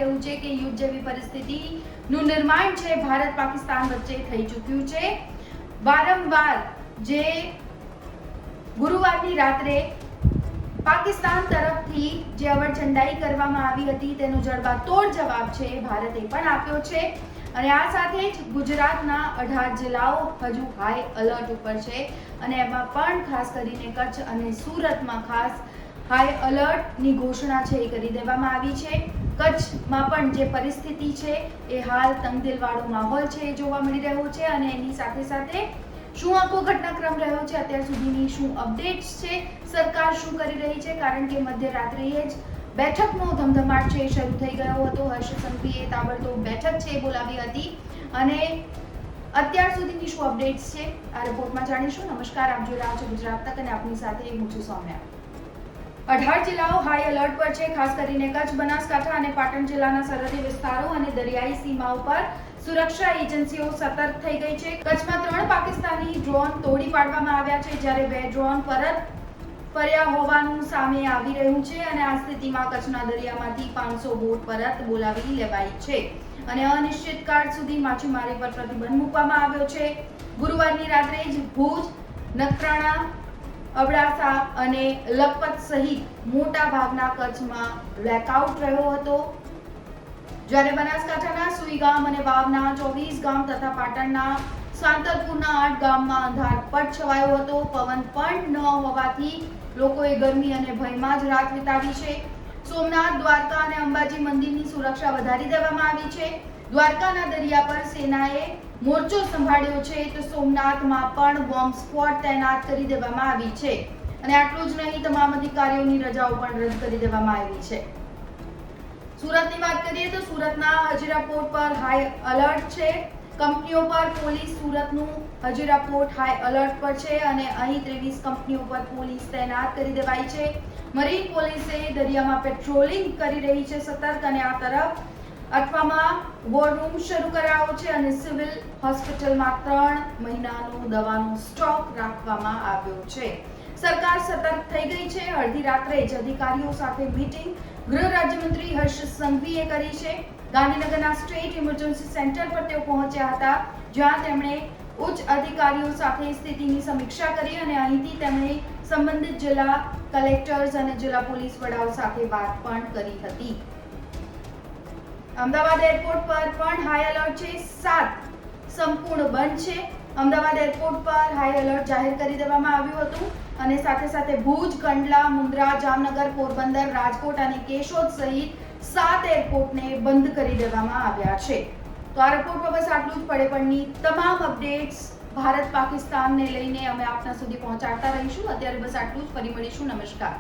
રહ્યું છે કે યુદ્ધ જેવી પરિસ્થિતિનું નિર્માણ છે ભારત પાકિસ્તાન વચ્ચે થઈ ચૂક્યું છે। વારંવાર જે ગુરુવારની રાત્રે પાકિસ્તાન તરફથી જે અવરચંડાઈ કરવામાં આવી હતી તેનો જડબાતોડ જવાબ છે ભારતે પણ આપ્યો છે અને આ સાથે જ ગુજરાતના 18 જિલ્લાઓ હજુ હાઈ એલર્ટ ઉપર છે અને એમાં પણ ખાસ કરીને કચ્છ અને સુરતમાં ખાસ હાઈ એલર્ટની ઘોષણા છે એ કરી દેવામાં આવી છે। કચ્છમાં પણ જે પરિસ્થિતિ છે એ હાલ તંગદિલવાળો માહોલ છે એ જોવા મળી રહ્યો છે અને એની સાથે સાથે શું આખો ઘટનાક્રમ રહ્યો છે, અત્યાર સુધીની શું અપડેટ્સ છે, સરકાર શું કરી રહી છે, કારણ કે મધ્યરાત્રિએ જ બેઠકનો ધમધમાટ છે શરૂ થઈ ગયો હતો। હર્ષ સંઘવીએ તાબડતોબ બેઠક છે બોલાવી હતી અને અત્યાર સુધીની શું અપડેટ્સ છે આ રિપોર્ટમાં જાણીશું। નમસ્કાર, આપ જોઈ રહ્યા છો ગુજરાત તક અને આપની સાથે હું છું સૌમ્યા। 18 જિલ્લાઓ હાઈ એલર્ટ પર છે, ખાસ કરીને કચ્છ, બનાસકાંઠા અને પાટણ જિલ્લાના સરહદી વિસ્તારો અને દરિયાઈ સીમાઓ પર સુરક્ષા એજન્સીઓ સતર્ક થઈ ગઈ છે। કચ્છમાં 3 પાકિસ્તાની ડ્રોન તોડી પાડવામાં આવ્યા છે જ્યારે 2 ડ્રોન પરત ફર્યા હોવાનું સામે આવી રહ્યું છે અને આ સ્થિતિમાં કચ્છના દરિયામાંથી 500 બોટ પરત બોલાવી લેવાઈ છે અને અનિશ્ચિત કાળ સુધી માછીમારી પર પ્રતિબંધ મૂકવામાં આવ્યો છે। ગુરુવારની રાત્રે જ ભુજ, નખત્રાણા, અબડાસા અને લખપત સહિત મોટા ભાગના કચ્છમાં બ્લેકઆઉટ રહ્યો હતો જ્યારે બનાસકાંઠાના સુઈગામ અને વાવના 24 ગામ તથા પાટણના સાંતલપુરના 8 ગામમાં અંધારપટ છવાયો હતો। પવન પણ ન હોવાથી લોકોએ ગરમી અને ભયમાં જ રાત વિતાવી છે। સોમનાથ, દ્વારકા અને અંબાજી મંદિરની સુરક્ષા વધારી દેવામાં આવી છે। દ્વારકાના દરિયા પર સેનાએ મોરચો સંભાળ્યો છે તો સોમનાથમાં પણ બોમ્બ સ્ક્વોડ તૈનાત કરી દેવામાં આવી છે અને આટલું જ નહીં, તમામ અધિકારીઓની રજાઓ પણ રદ કરી દેવામાં આવી છે। સુરતની વાત કરીએ તો સુરતના હજીરા પોર્ટ પર હાઈ એલર્ટ છે। કંપનીઓ પર પોલીસ સુરતનું હજીરા પોર્ટ હાઈ એલર્ટ પર છે અને અહીં 23 કંપનીઓ પર પોલીસ તૈનાત કરી દેવાઈ છે। મરીન પોલીસે દરિયામાં પેટ્રોલિંગ કરી રહી છે સતર્ક અને આ તરફ અઠવામાં વોર રૂમ શરૂ કરાયો છે અને સિવિલ હોસ્પિટલમાં 3 મહિનાનો દવાનો સ્ટોક રાખવામાં આવ્યો છે। સરકાર સતર્ક થઈ ગઈ છે। અડધી રાત્રે જ અધિકારીઓ સાથે મીટિંગ ગૃહ રાજ્યમંત્રી હર્ષ સંઘવીએ કરી છે। ગાંધીનગરના સ્ટેટ ઇમરજન્સી સેન્ટર પર તેઓ પહોંચ્યા હતા જ્યાં તેમણે ઉચ્ચ અધિકારીઓ સાથે સ્થિતિની સમીક્ષા કરી અને અહીંથી તેમણે સંબંધિત જિલ્લા કલેક્ટર્સ અને જિલ્લા પોલીસ વડાઓ સાથે વાત પણ કરી હતી। અમદાવાદ એરપોર્ટ પર પણ હાઈ એલર્ટ છે। 7 સંપૂર્ણ બંધ છે। અમદાવાદ એરપોર્ટ પર હાઈ એલર્ટ જાહેર કરી દેવામાં આવ્યું હતું અને સાથે સાથે ભુજ, કંડલા, મુન્દ્રા, જામનગર, પોરબંદર, રાજકોટ અને કેશોદ સહિત 7 એરપોર્ટને બંધ કરી દેવામાં આવ્યા છે। તો આ રિપોર્ટ પર બસ આટલું જ। પડે પડની તમામ અપડેટ્સ ભારત પાકિસ્તાનને લઈને અમે આપના સુધી પહોંચાડતા રહીશું। અત્યારે બસ આટલું જ, ફરી મળીશું। નમસ્કાર।